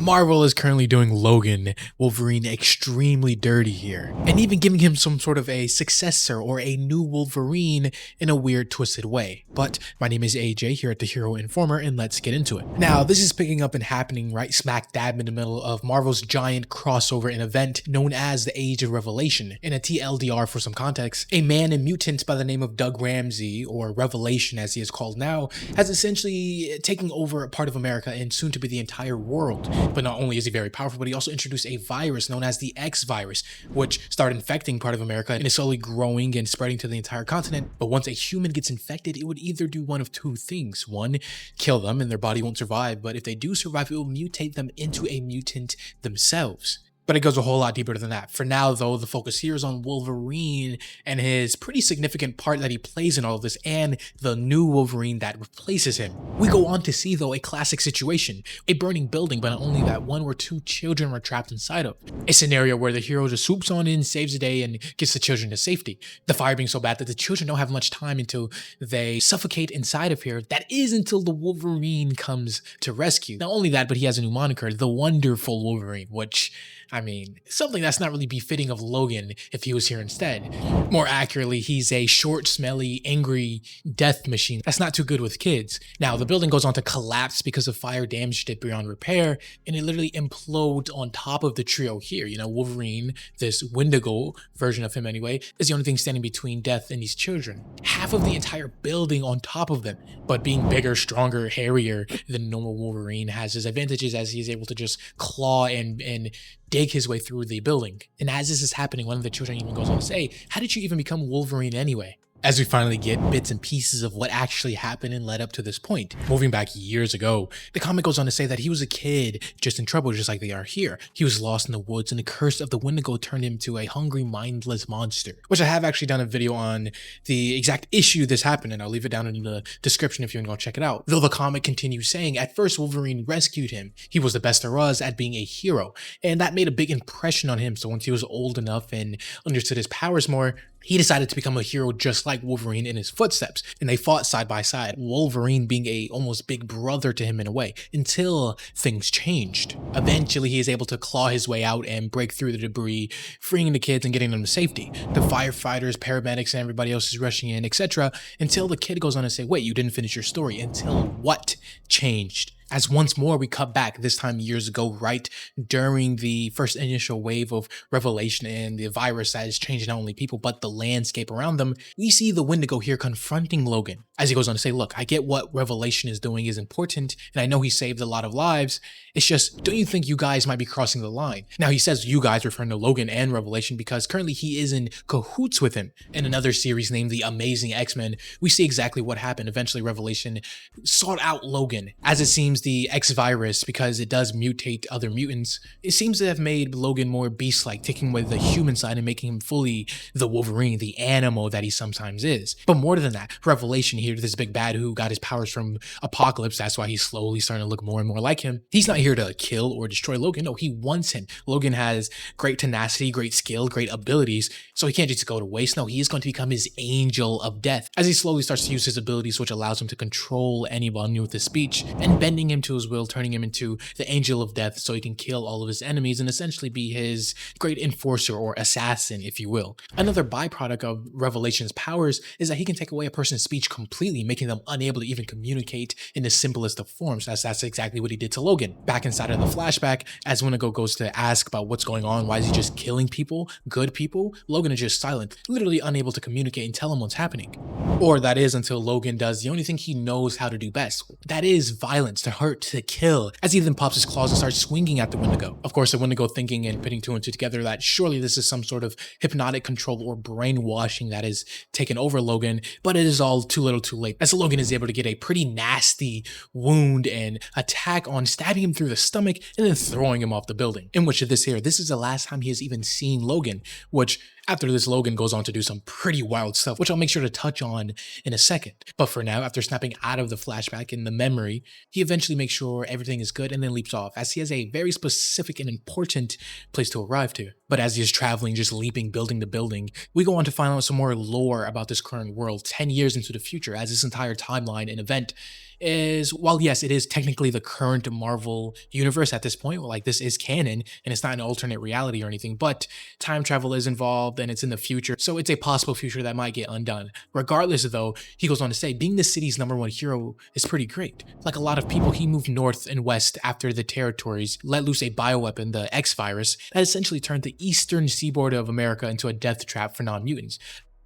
Marvel is currently doing Logan, Wolverine, extremely dirty here, and even giving him some sort of a successor or a new Wolverine in a weird, twisted way. But my name is AJ here at the Hero Informer, and let's get into it. Now, this is picking up and happening right smack dab in the middle of Marvel's giant crossover and event known as the Age of Revelation. In a TLDR for some context, a man and mutant by the name of Doug Ramsey, or Revelation as he is called now, has essentially taken over a part of America and soon to be the entire world. But not only is he very powerful, but he also introduced a virus known as the X virus, which started infecting part of America and is slowly growing and spreading to the entire continent. But once a human gets infected, it would either do one of two things. One, kill them and their body won't survive, but if they do survive, it will mutate them into a mutant themselves. But it goes a whole lot deeper than that. For now, though, the focus here is on Wolverine and his pretty significant part that he plays in all of this and the new Wolverine that replaces him. We go on to see, though, a classic situation. A burning building, but not only that, one where two children were trapped inside of. A scenario where the hero just swoops on in, saves the day, and gets the children to safety. The fire being so bad that the children don't have much time until they suffocate inside of here. That is until the Wolverine comes to rescue. Not only that, but he has a new moniker, the Wonderful Wolverine, which, I mean, something that's not really befitting of Logan if he was here instead. More accurately, he's a short, smelly, angry death machine that's not too good with kids. Now, the building goes on to collapse because of fire damaged it beyond repair, and it literally implodes on top of the trio here. You know, Wolverine, this Wendigo version of him anyway, is the only thing standing between death and these children. Half of the entire building on top of them, but being bigger, stronger, hairier than normal Wolverine has his advantages as he's able to just claw and dig his way through the building. And as this is happening, one of the children even goes on to say, "How did you even become Wolverine anyway?" As we finally get bits and pieces of what actually happened and led up to this point. Moving back years ago, the comic goes on to say that he was a kid just in trouble, just like they are here. He was lost in the woods and the curse of the Wendigo turned him to a hungry, mindless monster, which I have actually done a video on the exact issue this happened, and I'll leave it down in the description if you want to go check it out. Though the comic continues saying, at first Wolverine rescued him. He was the best there was at being a hero, and that made a big impression on him. So once he was old enough and understood his powers more, he decided to become a hero just like Wolverine in his footsteps, and they fought side by side, Wolverine being a almost big brother to him in a way, until things changed. Eventually, he is able to claw his way out and break through the debris, freeing the kids and getting them to safety. The firefighters, paramedics, and everybody else is rushing in, etc., until the kid goes on to say, wait, you didn't finish your story. Until what changed? As once more we cut back, this time years ago, right during the first initial wave of Revelation and the virus that is changing not only people, but the landscape around them, we see the Wendigo here confronting Logan. As he goes on to say, look, I get what Revelation is doing is important, and I know he saved a lot of lives. It's just, don't you think you guys might be crossing the line? Now, he says you guys, referring to Logan and Revelation, because currently he is in cahoots with him. In another series named The Amazing X-Men, we see exactly what happened. Eventually, Revelation sought out Logan. As it seems, the X virus, because it does mutate other mutants, it seems to have made Logan more beast-like, taking away the human side and making him fully the Wolverine, the animal that he sometimes is. But more than that, Revelation here, this big bad who got his powers from Apocalypse, that's why he's slowly starting to look more and more like him. He's not here to kill or destroy Logan, no, he wants him. Logan has great tenacity, great skill, great abilities, so he can't just go to waste. No, he is going to become his angel of death, as he slowly starts to use his abilities, which allows him to control anyone with his speech, and bending him to his will, turning him into the angel of death so he can kill all of his enemies and essentially be his great enforcer or assassin, if you will. Another byproduct of Revelation's powers is that he can take away a person's speech completely, making them unable to even communicate in the simplest of forms, as that's exactly what he did to Logan. Back inside of the flashback, as Wendigo goes to ask about what's going on, why is he just killing people, good people, Logan is just silent, literally unable to communicate and tell him what's happening. Or that is until Logan does the only thing he knows how to do best. That is violence, to hurt, to kill, as he then pops his claws and starts swinging at the Wendigo. Of course, the Wendigo thinking and putting two and two together that surely this is some sort of hypnotic control or brainwashing that is taken over Logan, but it is all too little too late, as Logan is able to get a pretty nasty wound and attack on, stabbing him through the stomach and then throwing him off the building. In which of this is the last time he has even seen Logan, which after this, Logan goes on to do some pretty wild stuff, which I'll make sure to touch on in a second. But for now, after snapping out of the flashback in the memory, he eventually makes sure everything is good and then leaps off, as he has a very specific and important place to arrive to. But as he is traveling, just leaping building to building, we go on to find out some more lore about this current world 10 years into the future, as this entire timeline and event is, while yes, it is technically the current Marvel universe at this point, like this is canon and it's not an alternate reality or anything, but time travel is involved and it's in the future, so it's a possible future that might get undone. Regardless though, he goes on to say, being the city's #1 hero is pretty great. Like a lot of people, he moved north and west after the territories let loose a bioweapon, the X virus, that essentially turned the eastern seaboard of America into a death trap for non-mutants.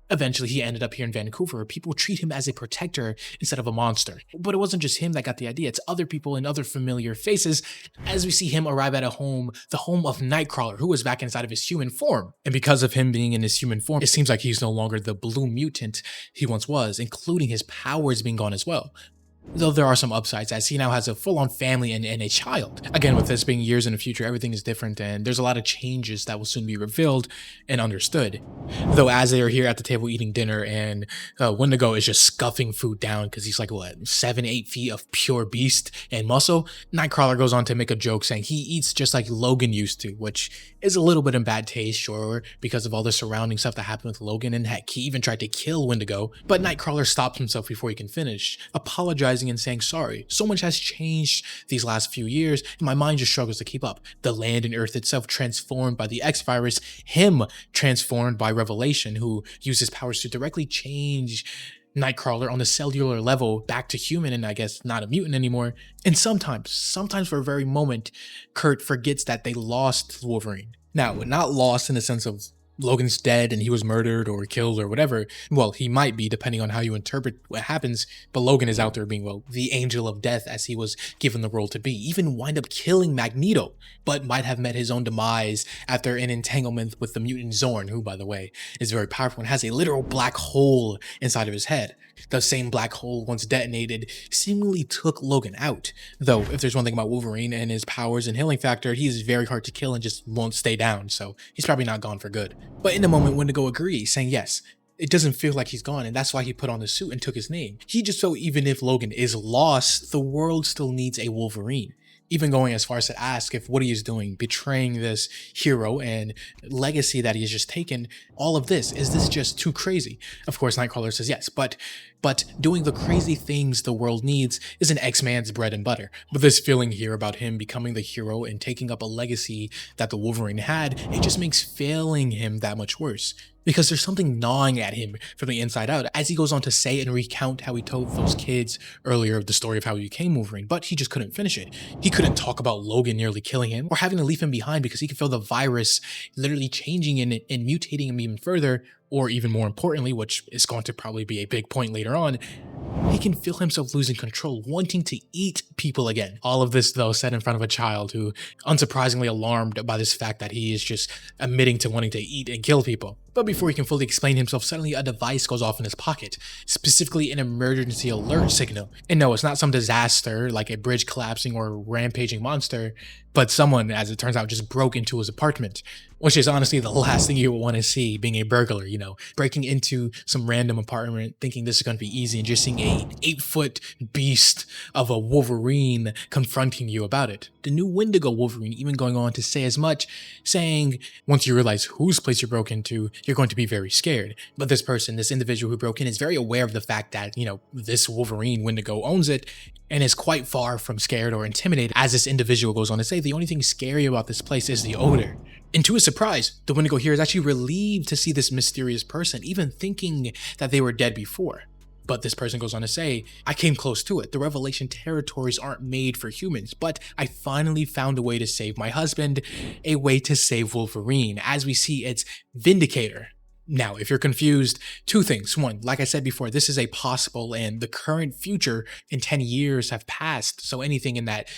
Eventually, he ended up here in Vancouver, where people treat him as a protector instead of a monster. But it wasn't just him that got the idea, it's other people and other familiar faces, as we see him arrive at a home, the home of Nightcrawler, who was back inside of his human form. And because of him being in his human form, it seems like he's no longer the blue mutant he once was, including his powers being gone as well. Though there are some upsides, as he now has a full-on family and a child. Again, with this being years in the future, everything is different, and there's a lot of changes that will soon be revealed and understood. Though as they are here at the table eating dinner, and Wendigo is just scuffing food down because he's like, what, 7-8 feet of pure beast and muscle, Nightcrawler goes on to make a joke saying he eats just like Logan used to, which is a little bit in bad taste, sure, because of all the surrounding stuff that happened with Logan, and heck, he even tried to kill Wendigo, but Nightcrawler stops himself before he can finish, apologizing and saying sorry. So much has changed these last few years, and my mind just struggles to keep up. The land and earth itself transformed by the X virus, him transformed by Revelation, who uses powers to directly change Nightcrawler on the cellular level back to human and I guess not a mutant anymore. And sometimes for a very moment, Kurt forgets that they lost Wolverine. Now, not lost in the sense of Logan's dead and he was murdered or killed or whatever. Well, he might be depending on how you interpret what happens, but Logan is out there being, well, the angel of death as he was given the role to be. Even wind up killing Magneto, but might have met his own demise after an entanglement with the mutant Zorn, who, by the way, is very powerful and has a literal black hole inside of his head. The same black hole, once detonated, seemingly took Logan out. Though, if there's one thing about Wolverine and his powers and healing factor, he is very hard to kill and just won't stay down, so he's probably not gone for good. But in the moment, Wendigo agrees, saying yes, it doesn't feel like he's gone, and that's why he put on the suit and took his name. He just felt even if Logan is lost, the world still needs a Wolverine. Even going as far as to ask if what he is doing, betraying this hero and legacy that he has just taken, all of this, is this just too crazy? Of course, Nightcrawler says yes, but doing the crazy things the world needs is an X-Man's bread and butter. But this feeling here about him becoming the hero and taking up a legacy that the Wolverine had, it just makes failing him that much worse. Because there's something gnawing at him from the inside out, as he goes on to say and recount how he told those kids earlier the story of how he became Wolverine, but he just couldn't finish it. He couldn't talk about Logan nearly killing him, or having to leave him behind because he could feel the virus literally changing and mutating him even further, or even more importantly, which is going to probably be a big point later on, he can feel himself losing control, wanting to eat people again. All of this, though, said in front of a child who, unsurprisingly alarmed by this fact that he is just admitting to wanting to eat and kill people. But before he can fully explain himself, suddenly a device goes off in his pocket, specifically an emergency alert signal. And no, it's not some disaster like a bridge collapsing or a rampaging monster, but someone, as it turns out, just broke into his apartment, which is honestly the last thing you would want to see, being a burglar, you know, breaking into some random apartment thinking this is going to be easy and just seeing a 8-foot beast of a Wolverine confronting you about it. The new Wendigo Wolverine even going on to say as much, saying once you realize whose place you broke into, you're going to be very scared. But this person, this individual who broke in, is very aware of the fact that, you know, this Wolverine, Wendigo, owns it and is quite far from scared or intimidated. As this individual goes on to say, the only thing scary about this place is the odor. And to his surprise, the Wendigo here is actually relieved to see this mysterious person, even thinking that they were dead before. But this person goes on to say, I came close to it. The Revelation territories aren't made for humans, but I finally found a way to save my husband, a way to save Wolverine. As we see, it's Vindicator. Now, if you're confused, two things. One, like I said before, this is a possible and the current future in 10 years have passed. So anything in that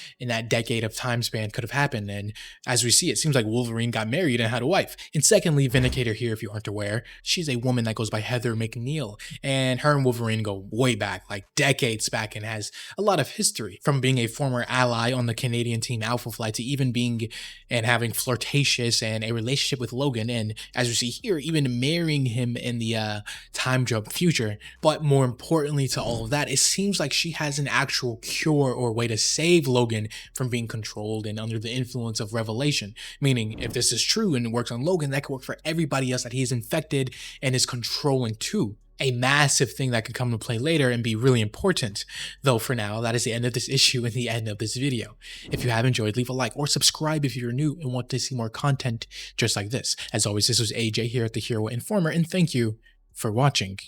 decade of time span could have happened. And as we see, it seems like Wolverine got married and had a wife. And secondly, Vindicator here, if you aren't aware, she's a woman that goes by Heather McNeil. And her and Wolverine go way back, like decades back, and has a lot of history, from being a former ally on the Canadian team Alpha Flight to even being and having flirtatious and a relationship with Logan. And as we see here, even marrying him in the time jump future. But more importantly to all of that, it seems like she has an actual cure or way to save Logan from being controlled and under the influence of Revelation. Meaning, if this is true and it works on Logan, that could work for everybody else that he's infected and is controlling too. a massive thing that could come into play later and be really important. Though for now, that is the end of this issue and the end of this video. If you have enjoyed, leave a like or subscribe if you're new and want to see more content just like this. As always, this was AJ here at the Hero Informer, and thank you for watching.